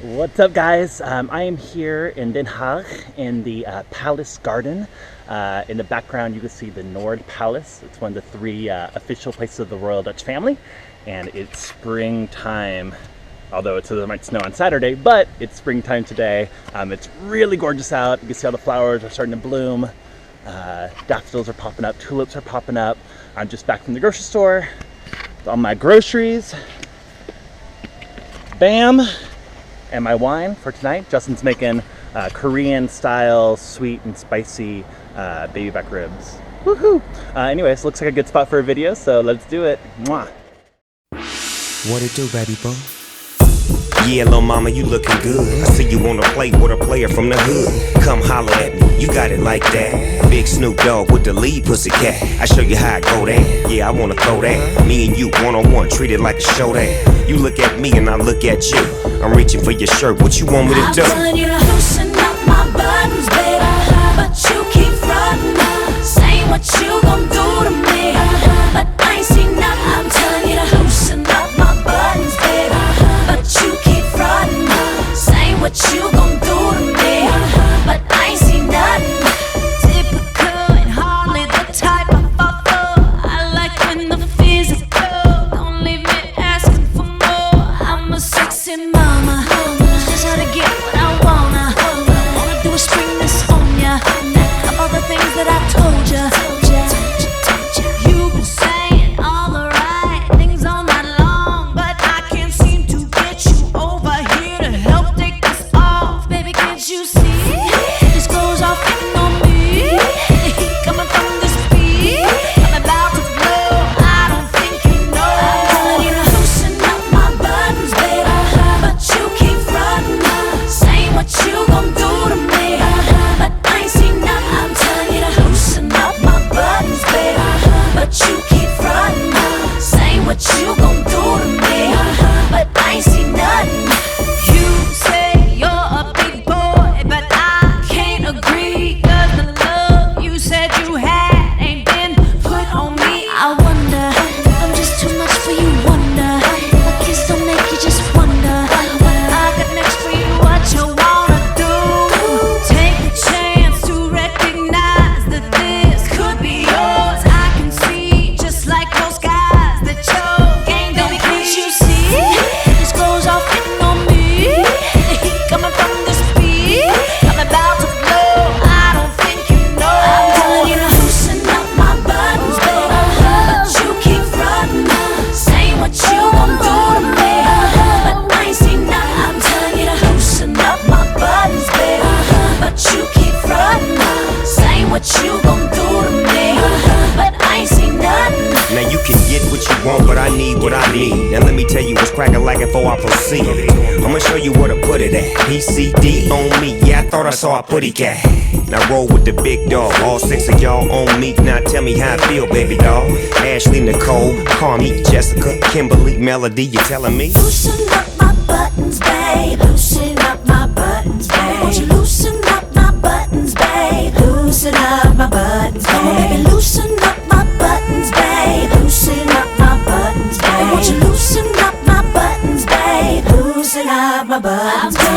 What's up, guys? I am here in Den Haag in the Palace Garden. In the background you can see the Noord Palace. It's one of the three official places of the Royal Dutch family, and it's springtime. Although it says it might snow on Saturday, but it's springtime today. It's really gorgeous out. You can see all the flowers are starting to bloom. Daffodils are popping up, tulips are popping up. I'm just back from the grocery store with all my groceries. Bam! And my wine for tonight. Justin's making Korean style sweet and spicy baby back ribs. Woohoo! Anyways, looks like a good spot for a video, so let's do it. Mwah! What it do, baby boy? Yeah, little mama, you looking good. I see you wanna play with a player from the hood. Come holler at me, you got it like that. Big Snoop Dogg with the lead, Pussycat. I show you how I go there. Yeah, I wanna throw that. Me and you one-on-one, treat it like a show that. You look at me and I look at you. I'm reaching for your shirt, what you want me to do? I'm telling you to loosen up my buttons, baby, but you keep frontin', saying what you gon' do to me, but I ain't seen nothing. I'm telling you to loosen up my buttons, baby, but you keep frontin', saying what you gon' do to me, but I ain't seen nothing. Typical and hardly the type I fall for. I like when the physical, don't leave me asking for more. I'm a sexy mama, just how to get what I wanna do is spring this on ya. All the things that I told ya. You've been saying all the right things all night long, but I can't seem to get you over here to help take this off. Baby, can't you see? This goes off hitting on me. The heat coming from this beat. I'm about to blow. I don't think you know. I'm telling you to loosen up my buttons, baby, but you keep frontin', saying what you gon' do to me, but I ain't seen nothing. I'm telling you to loosen up my buttons, baby, but you keep frontin', saying what you gon' do to me, but I ain't seen nothing. You say you're a big boy, but I can't agree, 'cause the love you said you had ain't been put on me. I wonder if I'm just too much for you, wonder. My kiss don't make you just wonder what I got next for you, what you wanna do. Take the chance to recognize that this could be yours. I can see, just like those guys, that your game don't be. Can't you see? This goes off hitting on me. The heat coming from this beat. I'm about to blow. I don't think you know. I'm telling you to loosen up my buttons, baby, but you keep frontin', saying what you gon' do to me, but I ain't seen nothing. I'm telling you to loosen up my buttons, baby, but you keep frontin', saying what you gon' do to me, but I ain't seen nothing. Now you can get what you want, but I need what I need. Now let me tell you what's crackin' like before I proceed. I'ma show you where to put it at. PCD on me, yeah, I thought I saw a Pussycat. Now roll with the big dog, all six of y'all on me. Now tell me how I feel, baby doll. Ashley, Nicole, Carmi, Jessica, Kimberly, Melody, you telling me? Loosen up my buttons, babe. Loosen up my buttons, babe. Won't you loosen up my buttons, babe? Loosen up my buttons, babe. Come on, baby, loosen up my buttons, babe. Loosen up my buttons, babe. Won't you loosen up my buttons, babe? Loosen up my buttons, babe.